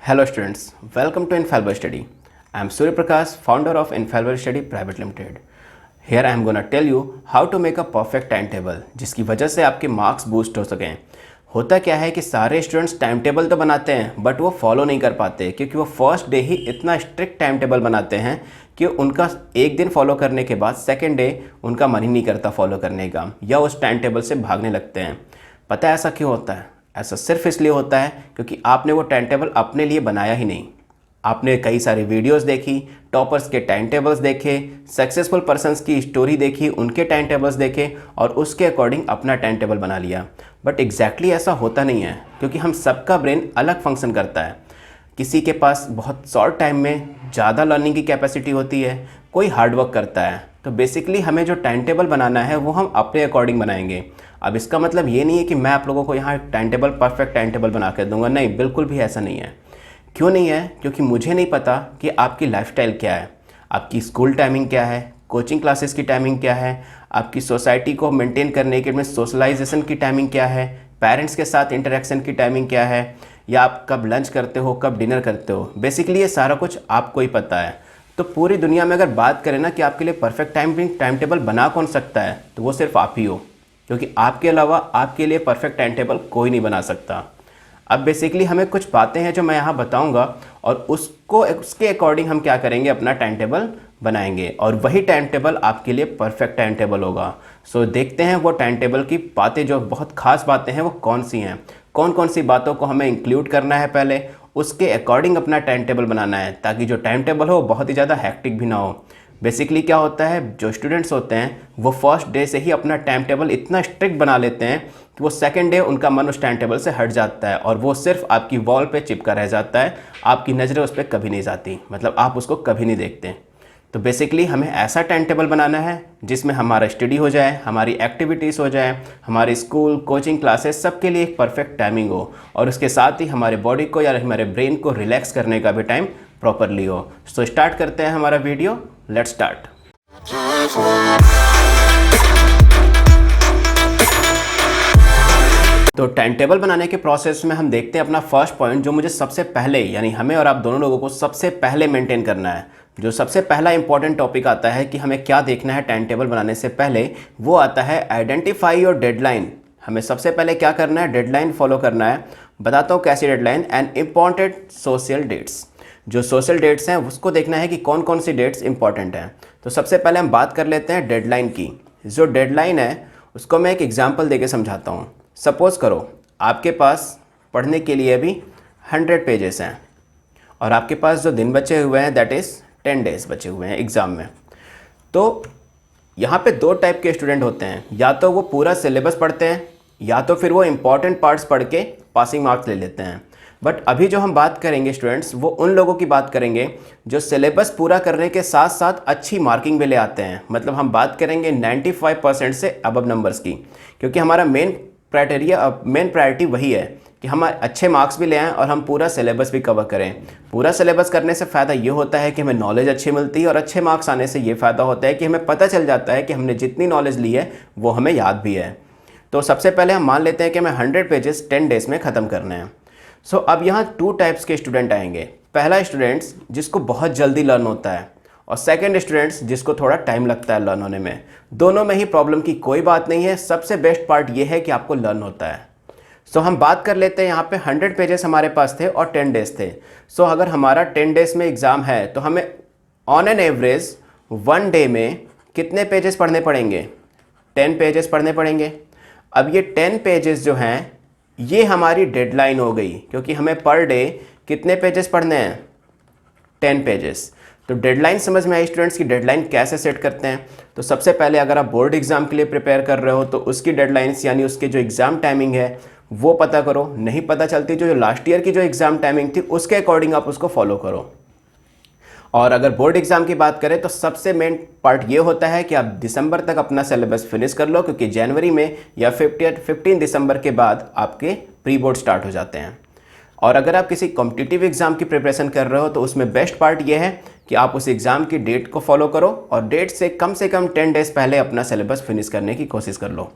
Hello students, welcome to Infallible Study. I am Surya Prakash, founder of Infallible Study Private Limited. Here I am gonna tell you how to make a perfect timetable, जिसकी वजह से आपके marks boost हो सकें। होता क्या है कि सारे स्टूडेंट्स टाइम टेबल तो बनाते हैं बट वो फॉलो नहीं कर पाते, क्योंकि वो फर्स्ट डे ही इतना स्ट्रिक्ट टाइम टेबल बनाते हैं कि उनका एक दिन फॉलो करने के बाद सेकेंड डे उनका मन ही नहीं करता फॉलो करने का, या उस टाइम टेबल से भागने लगते हैं। पता है ऐसा क्यों होता है? ऐसा सिर्फ इसलिए होता है क्योंकि आपने वो टाइम टेबल अपने लिए बनाया ही नहीं। आपने कई सारी वीडियोस देखी, टॉपर्स के टाइम टेबल्स देखे, सक्सेसफुल पर्सन्स की स्टोरी देखी, उनके टाइम टेबल्स देखे और उसके अकॉर्डिंग अपना टाइम टेबल बना लिया। बट एग्जैक्टली ऐसा होता नहीं है, क्योंकि हम सबका ब्रेन अलग फंक्शन करता है। किसी के पास बहुत शॉर्ट टाइम में ज़्यादा लर्निंग की कैपेसिटी होती है, कोई हार्डवर्क करता है। तो बेसिकली हमें जो टाइम टेबल बनाना है वो हम अपने अकॉर्डिंग बनाएंगे। अब इसका मतलब ये नहीं है कि मैं आप लोगों को यहाँ time table perfect time table बना कर दूंगा, नहीं, बिल्कुल भी ऐसा नहीं है। क्यों नहीं है? क्योंकि मुझे नहीं पता कि आपकी लाइफस्टाइल क्या है, आपकी स्कूल टाइमिंग क्या है, कोचिंग क्लासेस की टाइमिंग क्या है, आपकी सोसाइटी को मेंटेन करने के में सोशलाइजेशन की टाइमिंग क्या है, पेरेंट्स के साथ इंटरेक्शन की टाइमिंग क्या है, या आप कब लंच करते हो, कब डिनर करते हो। बेसिकली ये सारा कुछ आपको ही पता है। तो पूरी दुनिया में अगर बात करें ना कि आपके लिए परफेक्ट टाइम टेबल बना कौन सकता है, तो वो सिर्फ आप ही हो, क्योंकि आपके अलावा आपके लिए परफेक्ट टाइम टेबल कोई नहीं बना सकता। अब बेसिकली हमें कुछ बातें हैं जो मैं यहाँ बताऊँगा और उसके अकॉर्डिंग हम क्या करेंगे, अपना टाइम टेबल बनाएंगे और वही टाइम टेबल आपके लिए परफेक्ट टाइम टेबल होगा। सो देखते हैं वो टाइम टेबल की बातें, जो बहुत खास बातें हैं वो कौन सी हैं, कौन कौन सी बातों को हमें इंक्लूड करना है, पहले उसके अकॉर्डिंग अपना टाइम टेबल बनाना है, ताकि जो टाइम टेबल हो बहुत ही ज़्यादा हैक्टिक भी ना हो। बेसिकली क्या होता है, जो स्टूडेंट्स होते हैं वो फर्स्ट डे से ही अपना टाइम टेबल इतना स्ट्रिक्ट बना लेते हैं कि वो सेकंड डे उनका मन उस टाइम टेबल से हट जाता है और वो सिर्फ आपकी वॉल पे चिपका रह जाता है। आपकी नज़रें उस पर कभी नहीं जाती, मतलब आप उसको कभी नहीं देखते। तो बेसिकली हमें ऐसा टाइम टेबल बनाना है जिसमें हमारा स्टडी हो जाए, हमारी एक्टिविटीज़ हो जाए, हमारी स्कूल कोचिंग क्लासेस सबके लिए एक परफेक्ट टाइमिंग हो, और उसके साथ ही हमारे बॉडी को या हमारे ब्रेन को रिलैक्स करने का भी टाइम प्रॉपरली हो। सो स्टार्ट करते हैं हमारा वीडियो। Let's start. तो टाइम टेबल बनाने के प्रोसेस में हम देखते हैं अपना फर्स्ट पॉइंट, जो मुझे सबसे पहले, यानी हमें और आप दोनों लोगों को सबसे पहले मेंटेन करना है। जो सबसे पहला इंपॉर्टेंट टॉपिक आता है कि हमें क्या देखना है टाइम टेबल बनाने से पहले, वो आता है आइडेंटिफाई योर डेडलाइन। हमें सबसे पहले क्या करना है, डेडलाइन फॉलो करना है। बताता हूँ कैसी deadline. And important social dates, जो सोशल डेट्स हैं उसको देखना है कि कौन कौन सी डेट्स इंपॉर्टेंट हैं। तो सबसे पहले हम बात कर लेते हैं डेडलाइन की। जो डेडलाइन है उसको मैं एक एग्जांपल देके समझाता हूँ। सपोज़ करो आपके पास पढ़ने के लिए अभी 100 पेजेस हैं और आपके पास जो दिन बचे हुए हैं दैट इज़ 10 डेज़ बचे हुए हैं एग्ज़ाम में। तो यहाँ पे दो टाइप के स्टूडेंट होते हैं, या तो वो पूरा सिलेबस पढ़ते हैं या तो फिर वो इम्पॉर्टेंट पार्ट्स पढ़ के पासिंग मार्क्स ले लेते हैं। बट अभी जो हम बात करेंगे स्टूडेंट्स, वो उन लोगों की बात करेंगे जो सिलेबस पूरा करने के साथ साथ अच्छी मार्किंग भी ले आते हैं। मतलब हम बात करेंगे 95% से अबव नंबर्स की, क्योंकि हमारा मेन प्रायोरिटी वही है कि हम अच्छे मार्क्स भी ले आएँ और हम पूरा सिलेबस भी कवर करें। पूरा सिलेबस करने से फ़ायदा ये होता है कि हमें नॉलेज अच्छी मिलती है, और अच्छे मार्क्स आने से ये फ़ायदा होता है कि हमें पता चल जाता है कि हमने जितनी नॉलेज ली है वो हमें याद भी है। तो सबसे पहले हम मान लेते हैं कि हमें 100 पेजेस 10 डेज़ में ख़त्म करने हैं। सो अब यहाँ 2 टाइप्स के स्टूडेंट आएंगे। पहला स्टूडेंट्स जिसको बहुत जल्दी लर्न होता है, और सेकंड स्टूडेंट्स जिसको थोड़ा टाइम लगता है लर्न होने में। दोनों में ही प्रॉब्लम की कोई बात नहीं है, सबसे बेस्ट पार्ट ये है कि आपको लर्न होता है। सो हम बात कर लेते हैं, यहाँ पे 100 पेजेस हमारे पास थे और 10 डेज़ थे। सो अगर हमारा 10 डेज़ में एग्ज़ाम है तो हमें ऑन एन एवरेज 1 डे में कितने पेजेस पढ़ने पड़ेंगे? 10 पेजेस पढ़ने पड़ेंगे। अब ये 10 पेजेस जो हैं ये हमारी डेडलाइन हो गई, क्योंकि हमें पर डे कितने पेजेस पढ़ने हैं? 10 पेजेस। तो डेडलाइन समझ में आई स्टूडेंट्स की डेडलाइन कैसे सेट करते हैं। तो सबसे पहले अगर आप बोर्ड एग्जाम के लिए प्रिपेयर कर रहे हो तो उसकी डेडलाइंस, यानी उसके जो एग्ज़ाम टाइमिंग है वो पता करो। नहीं पता चलती जो लास्ट ईयर की जो एग्ज़ाम टाइमिंग थी उसके अकॉर्डिंग आप उसको फॉलो करो। और अगर बोर्ड एग्जाम की बात करें तो सबसे मेन पार्ट ये होता है कि आप दिसंबर तक अपना सिलेबस फिनिश कर लो, क्योंकि जनवरी में या 15 दिसंबर के बाद आपके प्री बोर्ड स्टार्ट हो जाते हैं। और अगर आप किसी कॉम्पिटिटिव एग्जाम की प्रिपरेशन कर रहे हो तो उसमें बेस्ट पार्ट ये है कि आप उस एग्ज़ाम की डेट को फॉलो करो और डेट से कम 10 डेज़ पहले अपना सिलेबस फिनिश करने की कोशिश कर लो।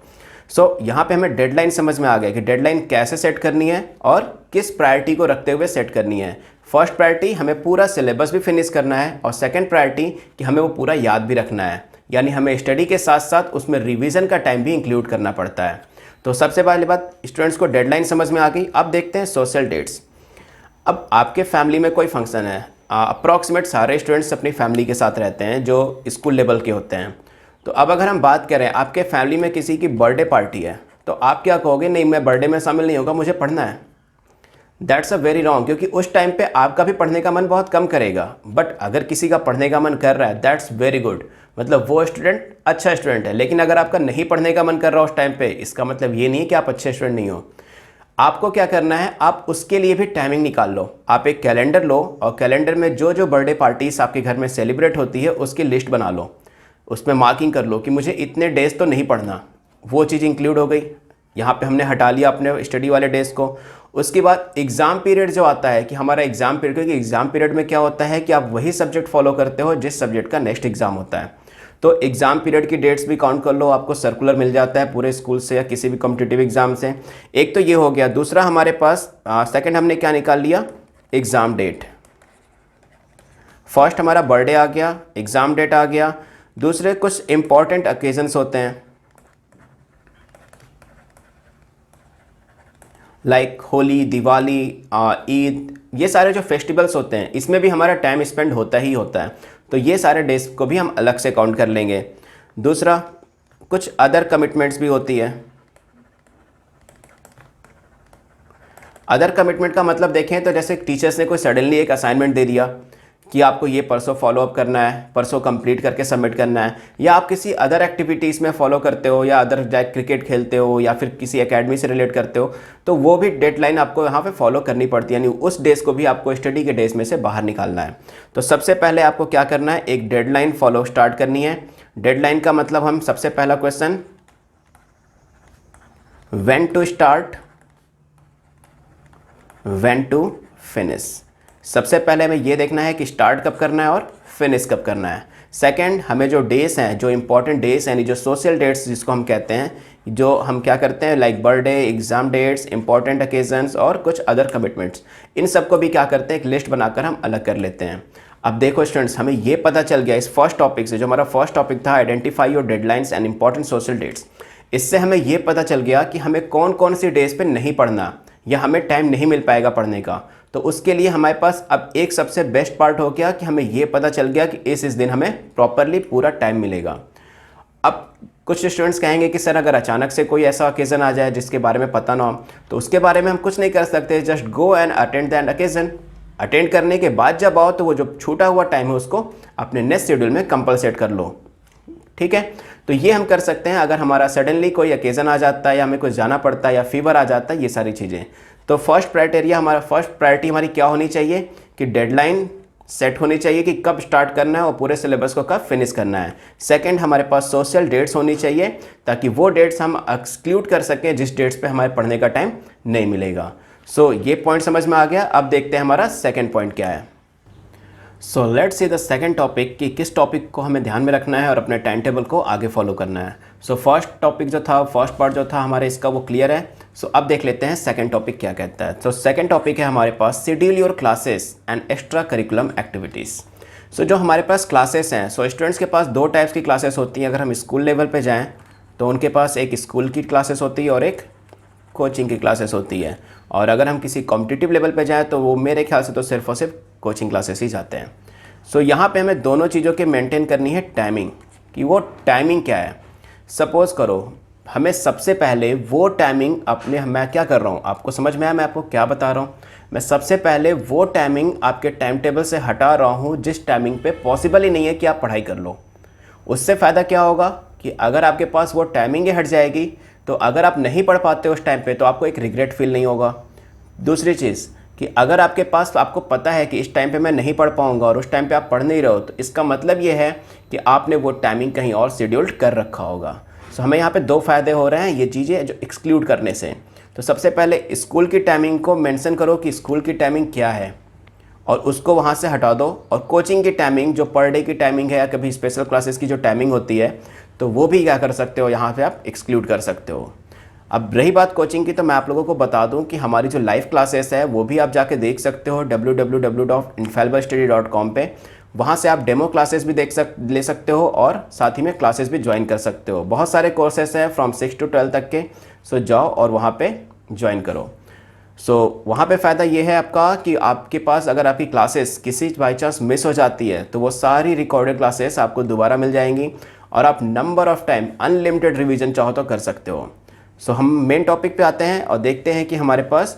सो यहाँ पे हमें डेडलाइन समझ में आ गया कि डेडलाइन कैसे सेट करनी है और किस प्रायोरिटी को रखते हुए सेट करनी है। फर्स्ट प्रायोरिटी हमें पूरा सिलेबस भी फिनिश करना है और सेकंड प्रायोरिटी कि हमें वो पूरा याद भी रखना है, यानी हमें स्टडी के साथ साथ उसमें रिवीजन का टाइम भी इंक्लूड करना पड़ता है। तो सबसे पहली बात, स्टूडेंट्स को डेडलाइन समझ में आ गई। अब देखते हैं सोशल डेट्स। अब आपके फैमिली में कोई फंक्शन है, अप्रॉक्सीमेट सारे स्टूडेंट्स अपनी फैमिली के साथ रहते हैं जो स्कूल लेवल के होते हैं। तो अब अगर हम बात करें आपके फैमिली में किसी की बर्थडे पार्टी है, तो आप क्या कहोगे, नहीं मैं बर्थडे में शामिल नहीं होगा, मुझे पढ़ना है। दैट्स अ वेरी रॉन्ग, क्योंकि उस टाइम पे आपका भी पढ़ने का मन बहुत कम करेगा। बट अगर किसी का पढ़ने का मन कर रहा है, दैट्स वेरी गुड, मतलब वो स्टूडेंट अच्छा स्टूडेंट है। लेकिन अगर आपका नहीं पढ़ने का मन कर रहा उस टाइम पे, इसका मतलब ये नहीं है कि आप अच्छे स्टूडेंट नहीं हो। आपको क्या करना है, आप उसके लिए भी टाइमिंग निकाल लो। आप एक कैलेंडर लो और कैलेंडर में जो जो बर्थडे पार्टीज आपके घर में सेलिब्रेट होती है उसकी लिस्ट बना लो, उसमें मार्किंग कर लो कि मुझे इतने डेज तो नहीं पढ़ना। वो चीज़ इंक्लूड हो गई, यहाँ पे हमने हटा लिया अपने स्टडी वाले डेज को। उसके बाद एग्ज़ाम पीरियड जो आता है कि हमारा एग्ज़ाम पीरियड, क्योंकि एग्ज़ाम पीरियड में क्या होता है कि आप वही सब्जेक्ट फॉलो करते हो जिस सब्जेक्ट का नेक्स्ट एग्ज़ाम होता है। तो एग्ज़ाम पीरियड की डेट्स भी काउंट कर लो, आपको सर्कुलर मिल जाता है पूरे स्कूल से या किसी भी कॉम्पिटिटिव एग्ज़ाम से। एक तो ये हो गया। दूसरा हमारे पास सेकंड हमने क्या निकाल लिया, एग्ज़ाम डेट। फर्स्ट हमारा बर्थडे आ गया, एग्ज़ाम डेट आ गया। दूसरे कुछ इंपॉर्टेंट ओकेजन्स होते हैं लाइक होली, दिवाली, ईद, ये सारे जो फेस्टिवल्स होते हैं इसमें भी हमारा टाइम स्पेंड होता ही होता है। तो ये सारे डेज को भी हम अलग से काउंट कर लेंगे। दूसरा, कुछ अदर कमिटमेंट्स भी होती है। अदर कमिटमेंट का मतलब देखें तो जैसे टीचर्स ने कोई सडनली एक असाइनमेंट दे दिया कि आपको ये परसों फॉलो अप करना है, परसों कंप्लीट करके सबमिट करना है, या आप किसी अदर एक्टिविटीज़ में फॉलो करते हो या अदर लाइक क्रिकेट खेलते हो या फिर किसी एकेडमी से रिलेट करते हो, तो वो भी डेडलाइन आपको यहाँ पे फॉलो करनी पड़ती है, यानी उस डेज को भी आपको स्टडी के डेज में से बाहर निकालना है। तो सबसे पहले आपको क्या करना है, एक डेडलाइन फॉलो स्टार्ट करनी है। डेडलाइन का मतलब हम सबसे पहला question, when to start, when to finish. सबसे पहले हमें ये देखना है कि स्टार्ट कब करना है और फिनिश कब करना है। सेकंड, हमें जो डेज हैं, जो इंपॉर्टेंट डेज यानी जो सोशल डेट्स जिसको हम कहते हैं, जो हम क्या करते हैं like birthday, exam dates, important occasions और कुछ अदर कमिटमेंट्स, इन सबको भी क्या करते हैं एक लिस्ट बनाकर हम अलग कर लेते हैं। अब देखो स्टूडेंट्स, हमें ये पता चल गया इस फर्स्ट टॉपिक से, जो हमारा फर्स्ट टॉपिक था identify your deadlines and important social dates, इससे हमें ये पता चल गया कि हमें कौन कौन सी डेज पे नहीं पढ़ना या हमें टाइम नहीं मिल पाएगा पढ़ने का। तो उसके लिए हमारे पास अब एक सबसे बेस्ट पार्ट हो गया कि हमें ये पता चल गया कि इस दिन हमें प्रॉपरली पूरा टाइम मिलेगा। अब कुछ स्टूडेंट्स कहेंगे कि सर अगर अचानक से कोई ऐसा ओकेज़न आ जाए जिसके बारे में पता ना हो, तो उसके बारे में हम कुछ नहीं कर सकते, just go and attend that occasion. Attend करने के बाद जब आओ तो वो जो छूटा हुआ टाइम है उसको अपने नेक्स्ट शेड्यूल में कंपलसेट कर लो, ठीक है। तो ये हम कर सकते हैं अगर हमारा सडनली कोई ओकेज़न आ जाता है या हमें कुछ जाना पड़ता है या फीवर आ जाता है, ये सारी चीज़ें। तो फर्स्ट प्रायोरिटी हमारी क्या होनी चाहिए कि डेडलाइन सेट होनी चाहिए कि कब स्टार्ट करना है और पूरे सिलेबस को कब फिनिश करना है। सेकंड, हमारे पास सोशल डेट्स होनी चाहिए ताकि वो डेट्स हम एक्सक्लूड कर सकें जिस डेट्स पे हमारे पढ़ने का टाइम नहीं मिलेगा। सो ये पॉइंट समझ में आ गया। अब देखते हैं हमारा सेकंड पॉइंट क्या है। So let's see the second topic कि किस टॉपिक को हमें ध्यान में रखना है और अपने टाइम टेबल को आगे फॉलो करना है। सो फर्स्ट टॉपिक जो था, फर्स्ट पार्ट जो था हमारे इसका, वो क्लियर है। सो अब देख लेते हैं सेकंड टॉपिक क्या कहता है। सो सेकंड टॉपिक है हमारे पास schedule your classes and extra curriculum activities. So जो हमारे पास क्लासेस हैं, सो स्टूडेंट्स के पास दो टाइप्स की क्लासेस होती हैं। अगर हम स्कूल लेवल पे जाएं तो उनके पास एक स्कूल की क्लासेस होती है और एक कोचिंग की क्लासेस होती है। और अगर हम किसी कॉम्पिटिटिव लेवल पे जाएँ तो वो मेरे ख्याल से तो सिर्फ और सिर्फ कोचिंग क्लासेस ही जाते हैं। सो यहाँ पे हमें दोनों चीज़ों के मेंटेन करनी है टाइमिंग, कि वो टाइमिंग क्या है। सपोज़ करो हमें सबसे पहले वो टाइमिंग अपने, मैं क्या कर रहा हूँ आपको समझ में आया मैं आपको क्या बता रहा हूँ, मैं सबसे पहले वो टाइमिंग आपके टाइम टेबल से हटा रहा हूँ जिस टाइमिंग पे पॉसिबल ही नहीं है कि आप पढ़ाई कर लो। उससे फ़ायदा क्या होगा कि अगर आपके पास वो टाइमिंग हट जाएगी तो अगर आप नहीं पढ़ पाते उस टाइम पे तो आपको एक रिग्रेट फील नहीं होगा। दूसरी चीज़ कि अगर आपके पास आपको पता है कि इस टाइम पे मैं नहीं पढ़ पाऊंगा और उस टाइम पे आप पढ़ नहीं रहे हो, तो इसका मतलब ये है कि आपने वो टाइमिंग कहीं और शेड्यूल्ड कर रखा होगा। सो हमें यहाँ पे दो फ़ायदे हो रहे हैं ये चीज़ें जो एक्सक्लूड करने से। तो सबसे पहले स्कूल की टाइमिंग को मेंशन करो कि स्कूल की टाइमिंग क्या है और उसको वहाँ से हटा दो। और कोचिंग की टाइमिंग जो पर डे की टाइमिंग है या कभी स्पेशल क्लासेस की जो टाइमिंग होती है, तो वो भी क्या कर सकते हो, यहाँ पे आप एक्सक्लूड कर सकते हो। अब रही बात कोचिंग की, तो मैं आप लोगों को बता दूं कि हमारी जो लाइव क्लासेस है वो भी आप जाके देख सकते हो www.infalliblestudy.com पे। वहाँ से आप डेमो क्लासेस भी ले सकते हो और साथ ही में क्लासेस भी ज्वाइन कर सकते हो। बहुत सारे कोर्सेस हैं फ्रॉम 6 to 12 तक के। सो जाओ और वहाँ पे ज्वाइन करो। वहाँ पे फ़ायदा ये है आपका कि आपके पास अगर आपकी क्लासेस किसी बाई चांस मिस हो जाती है तो वो सारी रिकॉर्डेड क्लासेस आपको दोबारा मिल जाएंगी और आप number of time unlimited revision चाहो तो कर सकते हो। हम मेन टॉपिक पे आते हैं और देखते हैं कि हमारे पास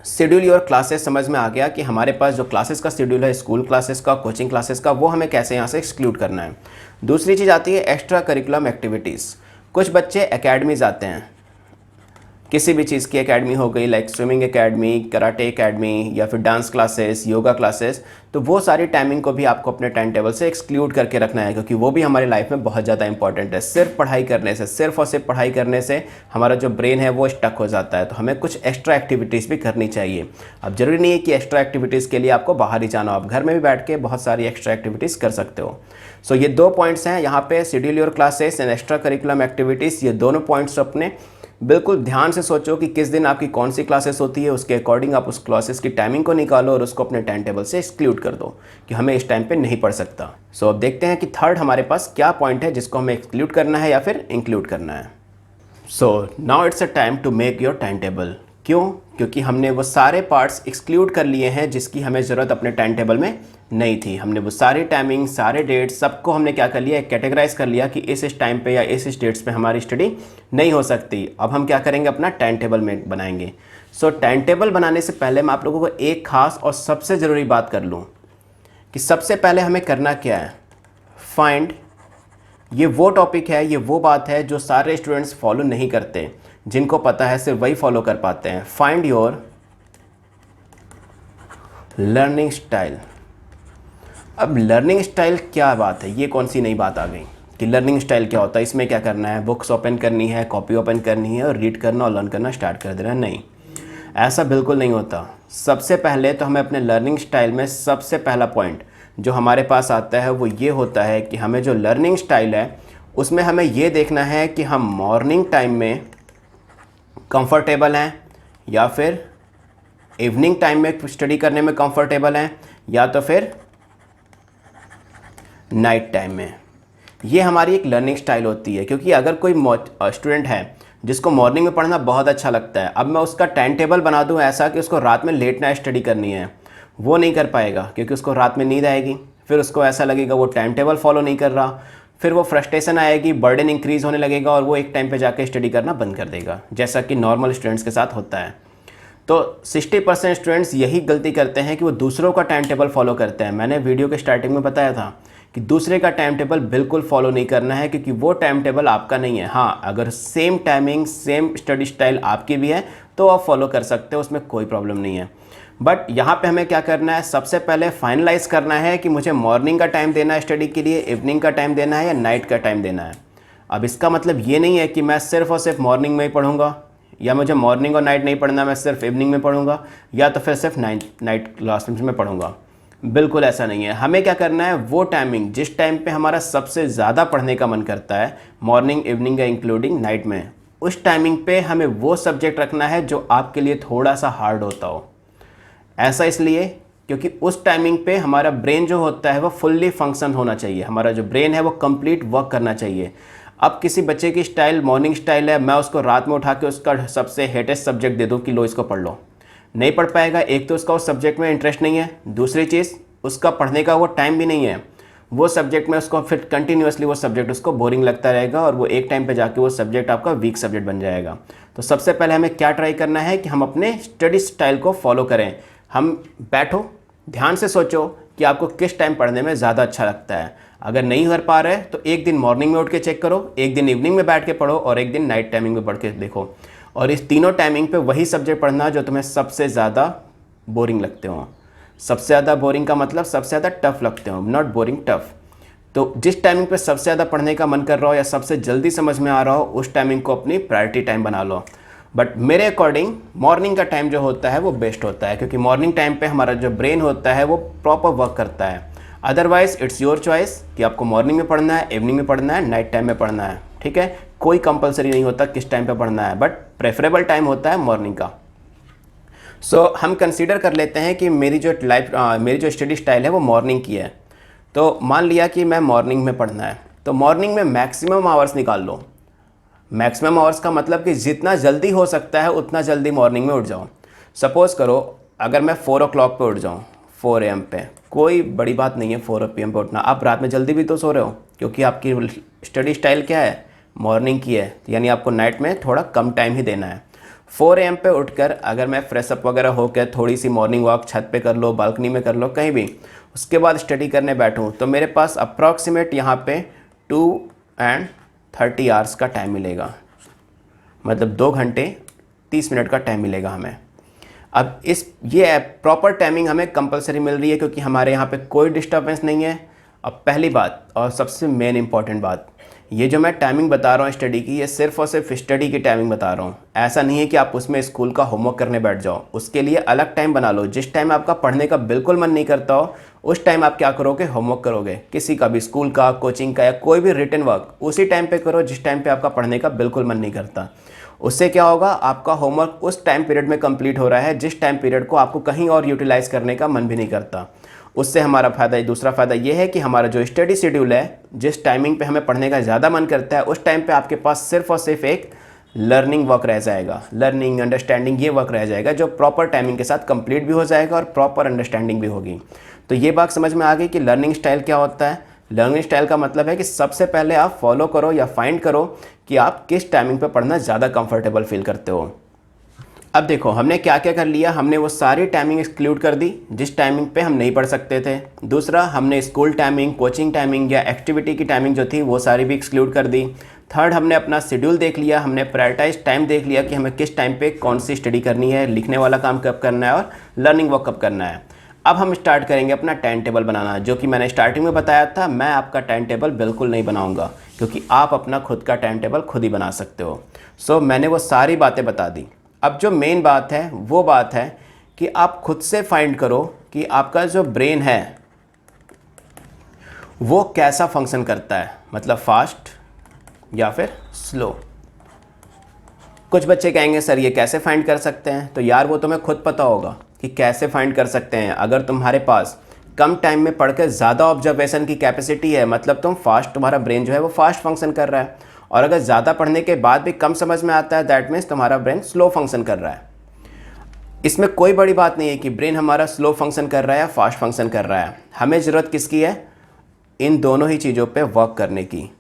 शेड्यूल योर क्लासेस समझ में आ गया कि हमारे पास जो क्लासेस का शेड्यूल है, स्कूल क्लासेस का, कोचिंग क्लासेस का, वो हमें कैसे यहाँ से एक्सक्लूड करना है। दूसरी चीज़ आती है एक्स्ट्रा करिकुलम एक्टिविटीज़। कुछ बच्चे एकेडमीज़ आते हैं, किसी भी चीज़ की एकेडमी हो गई, like swimming academy, karate academy या फिर डांस क्लासेस, योगा क्लासेस, तो वो सारी टाइमिंग को भी आपको अपने टाइम टेबल से एक्सक्लूड करके रखना है, क्योंकि वो भी हमारी लाइफ में बहुत ज़्यादा इंपॉर्टेंट है। सिर्फ पढ़ाई करने से, सिर्फ और सिर्फ पढ़ाई करने से हमारा जो ब्रेन है वो स्टक हो जाता है। तो हमें कुछ एक्स्ट्रा एक्टिविटीज़ भी करनी चाहिए। अब ज़रूरी नहीं है कि एक्स्ट्रा एक्टिविटीज़ के लिए आपको बाहर ही जाना हो, आप घर में भी बैठ के बहुत सारी एक्स्ट्रा एक्टिविटीज़ कर सकते हो। ये 2 पॉइंट्स हैं यहाँ पे, schedule your classes and extra curriculum activities. ये दोनों पॉइंट्स अपने बिल्कुल ध्यान से सोचो कि किस दिन आपकी कौन सी क्लासेस होती है, उसके अकॉर्डिंग आप उस क्लासेस की टाइमिंग को निकालो और उसको अपने टाइम टेबल से एक्सक्लूड कर दो कि हमें इस टाइम पे नहीं पढ़ सकता। अब देखते हैं कि थर्ड हमारे पास क्या पॉइंट है जिसको हमें एक्सक्लूड करना है या फिर इंक्लूड करना है। Now it's a time to make your time table. क्यों? क्योंकि हमने वो सारे पार्ट्स एक्सक्लूड कर लिए हैं जिसकी हमें ज़रूरत अपने टाइम टेबल में नहीं थी। हमने वो सारे टाइमिंग, सारे डेट्स, सबको हमने क्या कर लिया, कैटेगराइज कर लिया कि इस टाइम पे या इस डेट्स पे हमारी स्टडी नहीं हो सकती। अब हम क्या करेंगे, अपना टाइम टेबल में बनाएंगे। टाइम टेबल बनाने से पहले मैं आप लोगों को एक खास और सबसे ज़रूरी बात कर लूँ कि सबसे पहले हमें करना क्या है, फाइंड। ये वो टॉपिक है, ये वो बात है जो सारे स्टूडेंट्स फॉलो नहीं करते, जिनको पता है सिर्फ वही फॉलो कर पाते हैं। Find your learning style. अब लर्निंग स्टाइल क्या बात है, ये कौन सी नई बात आ गई कि लर्निंग स्टाइल क्या होता है, इसमें क्या करना है, बुक्स ओपन करनी है, कॉपी ओपन करनी है और रीड करना और लर्न करना स्टार्ट कर देना है। नहीं, ऐसा बिल्कुल नहीं होता। सबसे पहले तो हमें अपने लर्निंग स्टाइल में सबसे पहला पॉइंट जो हमारे पास आता है वो ये होता है कि हमें जो लर्निंग स्टाइल है उसमें हमें ये देखना है कि हम मॉर्निंग टाइम में कंफर्टेबल हैं या फिर इवनिंग टाइम में स्टडी करने में कंफर्टेबल हैं या तो फिर नाइट टाइम में। ये हमारी एक लर्निंग स्टाइल होती है, क्योंकि अगर कोई स्टूडेंट है जिसको मॉर्निंग में पढ़ना बहुत अच्छा लगता है, अब मैं उसका टाइम टेबल बना दूं ऐसा कि उसको रात में लेट नाइट स्टडी करनी है, वो नहीं कर पाएगा, क्योंकि उसको रात में नींद आएगी, फिर उसको ऐसा लगेगा वो टाइम टेबल फॉलो नहीं कर रहा, फिर वो फ्रस्ट्रेशन आएगी, बर्डन इंक्रीज़ होने लगेगा और वो एक टाइम पे जाके स्टडी करना बंद कर देगा, जैसा कि नॉर्मल स्टूडेंट्स के साथ होता है। तो 60% स्टूडेंट्स यही गलती करते हैं कि वो दूसरों का टाइम टेबल फॉलो करते हैं। मैंने वीडियो के स्टार्टिंग में बताया था कि दूसरे का टाइम टेबल बिल्कुल फॉलो नहीं करना है, क्योंकि वो टाइम टेबल आपका नहीं है। हाँ, अगर same timing, same study style आपकी भी है तो आप फॉलो कर सकते हो, उसमें कोई प्रॉब्लम नहीं है। बट यहाँ पे हमें क्या करना है, सबसे पहले फाइनलाइज करना है कि मुझे मॉर्निंग का टाइम देना है स्टडी के लिए, इवनिंग का टाइम देना है या नाइट का टाइम देना है। अब इसका मतलब ये नहीं है कि मैं सिर्फ और सिर्फ मॉर्निंग में ही पढ़ूंगा, या मुझे मॉर्निंग और नाइट नहीं पढ़ना, मैं सिर्फ इवनिंग में पढ़ूंगा, या तो फिर सिर्फ नाइट क्लास में पढ़ूंगा। बिल्कुल ऐसा नहीं है। हमें क्या करना है, वो टाइमिंग जिस टाइम पे हमारा सबसे ज़्यादा पढ़ने का मन करता है, मॉर्निंग, इवनिंग या इंक्लूडिंग नाइट में, उस टाइमिंग पे हमें वो सब्जेक्ट रखना है जो आपके लिए थोड़ा सा हार्ड होता हो। ऐसा इसलिए क्योंकि उस टाइमिंग पे हमारा ब्रेन जो होता है वो फुल्ली फंक्शन होना चाहिए, हमारा जो ब्रेन है वो कंप्लीट वर्क करना चाहिए। अब किसी बच्चे की स्टाइल मॉर्निंग स्टाइल है, मैं उसको रात में उठा के उसका सबसे हेटेस्ट सब्जेक्ट दे दूँ कि लो इसको पढ़ लो, नहीं पढ़ पाएगा। एक तो उसका उस सब्जेक्ट में इंटरेस्ट नहीं है, दूसरी चीज़ उसका पढ़ने का वो टाइम भी नहीं है, वो सब्जेक्ट में उसको फिर कंटिन्यूसली वो सब्जेक्ट उसको बोरिंग लगता रहेगा और वो एक टाइम पे जाके वो सब्जेक्ट आपका वीक सब्जेक्ट बन जाएगा। तो सबसे पहले हमें क्या ट्राई करना है कि हम अपने स्टडी स्टाइल को फॉलो करें। हम बैठो, ध्यान से सोचो कि आपको किस टाइम पढ़ने में ज़्यादा अच्छा लगता है। अगर नहीं कर पा रहे तो एक दिन मॉर्निंग में उठ के चेक करो, एक दिन इवनिंग में बैठ के पढ़ो और एक दिन नाइट टाइमिंग में पढ़ के देखो, और इस तीनों टाइमिंग पे वही सब्जेक्ट पढ़ना जो तुम्हें सबसे ज़्यादा बोरिंग लगते हो। सबसे ज़्यादा बोरिंग का मतलब सबसे ज़्यादा टफ लगते हो, नॉट बोरिंग, टफ। तो जिस टाइमिंग पे सबसे ज़्यादा पढ़ने का मन कर रहा हो या सबसे जल्दी समझ में आ रहा हो, उस टाइमिंग को अपनी प्रायोरिटी टाइम बना लो। बट मेरे अकॉर्डिंग मॉर्निंग का टाइम जो होता है वो बेस्ट होता है, क्योंकि मॉर्निंग टाइम पे हमारा जो ब्रेन होता है वो प्रॉपर वर्क करता है। अदरवाइज इट्स योर चॉइस कि आपको मॉर्निंग में पढ़ना है, इवनिंग में पढ़ना है, नाइट टाइम में पढ़ना है, ठीक है। कोई कंपलसरी नहीं होता किस टाइम पे पढ़ना है, बट प्रेफरेबल टाइम होता है मॉर्निंग का। सो हम कंसीडर कर लेते हैं कि मेरी जो स्टडी स्टाइल है वो मॉर्निंग की है। तो मान लिया कि मैं मॉर्निंग में पढ़ना है, तो मॉर्निंग में मैक्सिमम आवर्स निकाल लो। मैक्सिमम आवर्स का मतलब कि जितना जल्दी हो सकता है उतना जल्दी मॉर्निंग में उठ जाओ। सपोज़ करो अगर मैं 4 o'clock पे उठ जाऊँ, 4 AM पे, कोई बड़ी बात नहीं है 4 PM पे उठना। आप रात में जल्दी भी तो सो रहे हो, क्योंकि आपकी स्टडी स्टाइल क्या है, मॉर्निंग की है, यानी आपको नाइट में थोड़ा कम टाइम ही देना है। 4 AM पे उठकर अगर मैं फ्रेश अप वगैरह होकर थोड़ी सी मॉर्निंग वॉक छत पे कर लो, बालकनी में कर लो, कहीं भी, उसके बाद स्टडी करने बैठूँ तो मेरे पास अप्रॉक्सीमेट यहाँ पे 2:30 hours का टाइम मिलेगा, मतलब 2 घंटे 30 मिनट का टाइम मिलेगा हमें। अब ये प्रॉपर टाइमिंग हमें कंपलसरी मिल रही है क्योंकि हमारे यहाँ पे कोई डिस्टर्बेंस नहीं है। अब पहली बात और सबसे मेन इंपॉर्टेंट बात, ये जो मैं टाइमिंग बता रहा हूँ स्टडी की, ये सिर्फ और सिर्फ स्टडी की टाइमिंग बता रहा हूँ। ऐसा नहीं है कि आप उसमें स्कूल का होमवर्क करने बैठ जाओ, उसके लिए अलग टाइम बना लो। जिस टाइम आपका पढ़ने का बिल्कुल मन नहीं करता हो उस टाइम आप क्या करोगे, होमवर्क करोगे, किसी का भी, स्कूल का, कोचिंग का, या कोई भी रिटन वर्क उसी टाइम पे करो जिस टाइम पे आपका पढ़ने का बिल्कुल मन नहीं करता। उससे क्या होगा, आपका होमवर्क उस टाइम पीरियड में कंप्लीट हो रहा है जिस टाइम पीरियड को आपको कहीं और यूटिलाइज करने का मन भी नहीं करता। उससे हमारा फ़ायदा, दूसरा फ़ायदा ये है कि हमारा जो स्टडी शेड्यूल है, जिस टाइमिंग पे हमें पढ़ने का ज़्यादा मन करता है उस टाइम पे आपके पास सिर्फ और सिर्फ एक लर्निंग वर्क रह जाएगा, लर्निंग, अंडरस्टैंडिंग, ये वर्क रह जाएगा जो प्रॉपर टाइमिंग के साथ कंप्लीट भी हो जाएगा और प्रॉपर अंडरस्टैंडिंग भी होगी। तो ये बात समझ में आ गई कि लर्निंग स्टाइल क्या होता है। लर्निंग स्टाइल का मतलब है कि सबसे पहले आप फॉलो करो या फाइंड करो कि आप किस टाइमिंग पे पढ़ना ज़्यादा कंफर्टेबल फील करते हो। अब देखो हमने क्या क्या कर लिया, हमने वो सारी टाइमिंग एक्सक्लूड कर दी जिस टाइमिंग पे हम नहीं पढ़ सकते थे। दूसरा, हमने स्कूल टाइमिंग, कोचिंग टाइमिंग या एक्टिविटी की टाइमिंग जो थी वो सारी भी एक्सक्लूड कर दी। थर्ड, हमने अपना शेड्यूल देख लिया, हमने प्रायोरिटाइज टाइम देख लिया कि हमें किस टाइम पे कौन सी स्टडी करनी है, लिखने वाला काम कब करना है और लर्निंग वर्क कब करना है। अब हम स्टार्ट करेंगे अपना टाइम टेबल बनाना, जो कि मैंने स्टार्टिंग में बताया था। मैं आपका टाइम टेबल बिल्कुल नहीं बनाऊंगा क्योंकि आप अपना खुद का टाइम टेबल खुद ही बना सकते हो। सो मैंने वो सारी बातें बता दी। अब जो मेन बात है वो बात है कि आप खुद से फाइंड करो कि आपका जो ब्रेन है वो कैसा फंक्शन करता है, मतलब फास्ट या फिर स्लो। कुछ बच्चे कहेंगे सर ये कैसे फाइंड कर सकते हैं, तो यार वो तुम्हें खुद पता होगा कि कैसे फाइंड कर सकते हैं। अगर तुम्हारे पास कम टाइम में पढ़कर ज़्यादा ऑब्जर्वेशन की कैपेसिटी है, मतलब तुम्हारा ब्रेन जो है वो फास्ट फंक्शन कर रहा है। और अगर ज़्यादा पढ़ने के बाद भी कम समझ में आता है, दैट मीन्स तुम्हारा ब्रेन स्लो फंक्शन कर रहा है। इसमें कोई बड़ी बात नहीं है कि ब्रेन हमारा स्लो फंक्शन कर रहा है या फास्ट फंक्शन कर रहा है। हमें ज़रूरत किसकी है, इन दोनों ही चीज़ों पे वर्क करने की।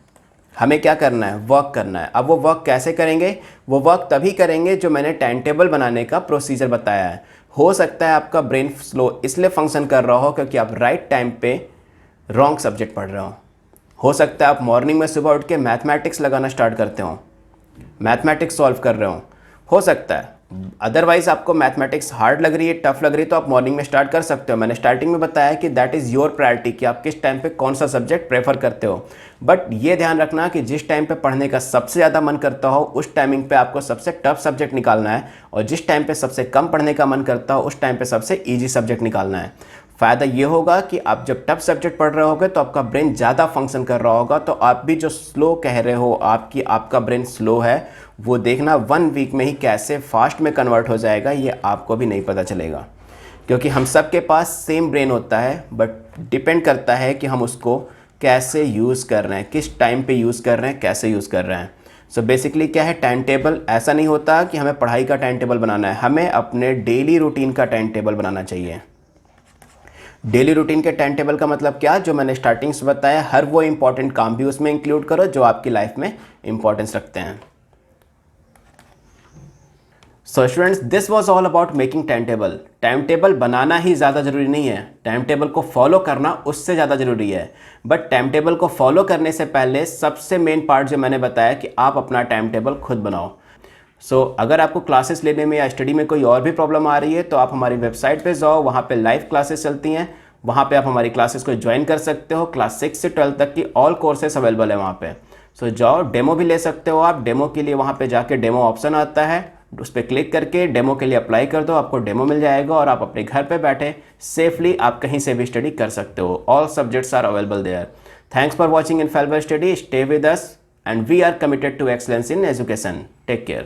हमें क्या करना है, वर्क करना है। अब वो वर्क कैसे करेंगे, वो वर्क तभी करेंगे जो मैंने टाइम टेबल बनाने का प्रोसीजर बताया है। हो सकता है आपका ब्रेन स्लो इसलिए फंक्शन कर रहा हो क्योंकि आप राइट टाइम पे रॉन्ग सब्जेक्ट पढ़ रहे हो सकता है आप मॉर्निंग में सुबह उठ के मैथमेटिक्स लगाना स्टार्ट करते हो, मैथमेटिक्स सॉल्व कर रहे हो सकता है। अदरवाइज आपको मैथमेटिक्स हार्ड लग रही है, टफ लग रही है, तो आप मॉर्निंग में स्टार्ट कर सकते हो। मैंने स्टार्टिंग में बताया कि दैट इज़ योर प्रायोरिटी कि आप किस टाइम पे कौन सा सब्जेक्ट प्रेफर करते हो। बट ये ध्यान रखना कि जिस टाइम पे पढ़ने का सबसे ज़्यादा मन करता हो उस टाइमिंग पे आपको सबसे टफ सब्जेक्ट निकालना है, और जिस टाइम पे सबसे कम पढ़ने का मन करता हो उस टाइम पे सबसे ईजी सब्जेक्ट निकालना है। फ़ायदा ये होगा कि आप जब टफ सब्जेक्ट पढ़ रहे होगे तो आपका ब्रेन ज़्यादा फंक्शन कर रहा होगा, तो आप भी जो स्लो कह रहे हो आपका ब्रेन स्लो है, वो देखना 1 वीक में ही कैसे फास्ट में कन्वर्ट हो जाएगा ये आपको भी नहीं पता चलेगा। क्योंकि हम सब के पास सेम ब्रेन होता है, बट डिपेंड करता है कि हम उसको कैसे यूज़ कर रहे हैं, किस टाइम पे यूज़ कर रहे हैं, कैसे यूज़ कर रहे हैं। सो बेसिकली क्या है, टाइम टेबल ऐसा नहीं होता कि हमें पढ़ाई का टाइम टेबल बनाना है, हमें अपने डेली रूटीन का टाइम टेबल बनाना चाहिए। डेली रूटीन के टाइम टेबल का मतलब क्या, जो मैंने स्टार्टिंग से बताया, हर वो इंपॉर्टेंट काम भी उसमें इंक्लूड करो जो आपकी लाइफ में इंपॉर्टेंस रखते हैं। So students, this was all about making time table. Time table बनाना ही ज़्यादा ज़रूरी नहीं है, टाइम टेबल को फॉलो करना उससे ज़्यादा ज़रूरी है। बट टाइम टेबल को फॉलो करने से पहले सबसे मेन पार्ट जो मैंने बताया कि आप अपना टाइम टेबल खुद बनाओ। अगर आपको क्लासेस लेने में या स्टडी में कोई और भी प्रॉब्लम आ रही है तो आप हमारी वेबसाइट पे जाओ, वहाँ पे लाइव क्लासेस चलती हैं, वहाँ पे आप हमारी क्लासेस को ज्वाइन कर सकते हो। क्लास 6 से 12 तक की ऑल कोर्सेस अवेलेबल है वहाँ पे। जाओ, डेमो भी ले सकते हो आप। डेमो के लिए वहाँ पे जाके डेमो ऑप्शन आता है, उस पर क्लिक करके डेमो के लिए अप्लाई कर दो, आपको डेमो मिल जाएगा और आप अपने घर पे बैठे सेफली आप कहीं से भी स्टडी कर सकते हो। All subjects are available there. Thanks for watching Infallible Study. Stay with us and we are committed to excellence in education. Take care.